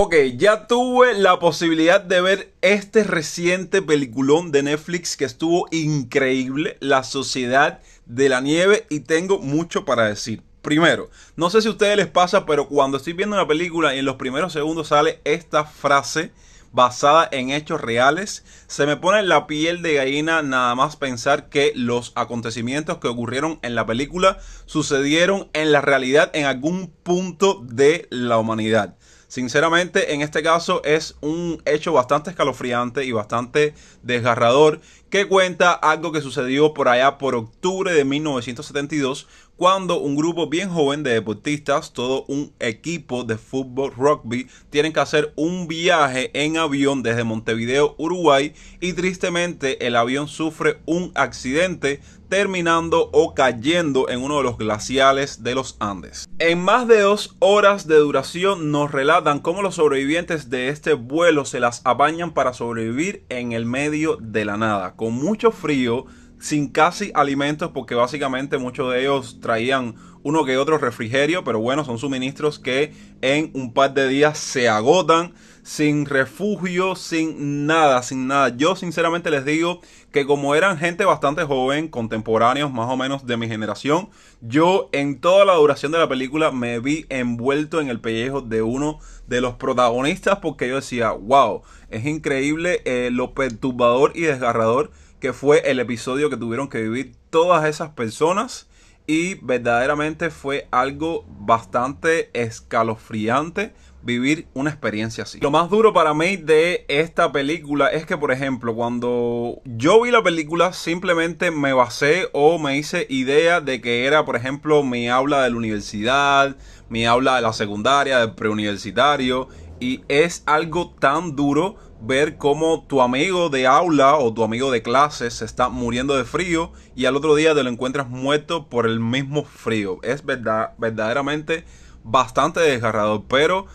Ok, ya tuve la posibilidad de ver este reciente peliculón de Netflix que estuvo increíble, La Sociedad de la Nieve, y tengo mucho para decir. Primero, no sé si a ustedes les pasa, pero cuando estoy viendo una película y en los primeros segundos sale esta frase basada en hechos reales, se me pone la piel de gallina nada más pensar que los acontecimientos que ocurrieron en la película sucedieron en la realidad en algún punto de la humanidad. Sinceramente, en este caso es un hecho bastante escalofriante y bastante desgarrador que cuenta algo que sucedió por allá por octubre de 1972, cuando un grupo bien joven de deportistas, todo un equipo de fútbol rugby, tienen que hacer un viaje en avión desde Montevideo, Uruguay, y tristemente el avión sufre un accidente, terminando o cayendo en uno de los glaciales de los Andes. En más de 2 horas de duración nos relatan cómo los sobrevivientes de este vuelo se las apañan para sobrevivir en el medio de la nada, con mucho frío, sin casi alimentos, porque básicamente muchos de ellos traían uno que otro refrigerio, pero bueno, son suministros que en un par de días se agotan, sin refugio, sin nada, sin nada. Yo sinceramente les digo que como eran gente bastante joven, contemporáneos más o menos de mi generación, yo en toda la duración de la película me vi envuelto en el pellejo de uno de los protagonistas, porque yo decía, wow, es increíble lo perturbador y desgarrador que fue el episodio que tuvieron que vivir todas esas personas, y verdaderamente fue algo bastante escalofriante vivir una experiencia así. Lo más duro para mí de esta película es que, por ejemplo, cuando yo vi la película simplemente me basé o me hice idea de que era, por ejemplo, mi aula de la universidad, mi aula de la secundaria, del preuniversitario, y es algo tan duro ver cómo tu amigo de aula o tu amigo de clase se está muriendo de frío y al otro día te lo encuentras muerto por el mismo frío. Es verdaderamente bastante desgarrador, pero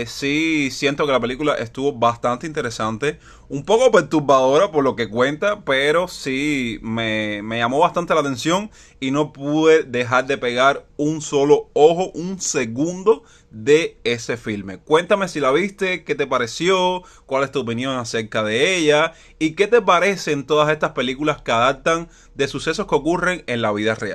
sí siento que la película estuvo bastante interesante, un poco perturbadora por lo que cuenta, pero sí me llamó bastante la atención y no pude dejar de pegar un solo ojo, un segundo de ese filme. Cuéntame si la viste, qué te pareció, cuál es tu opinión acerca de ella y qué te parecen todas estas películas que adaptan de sucesos que ocurren en la vida real.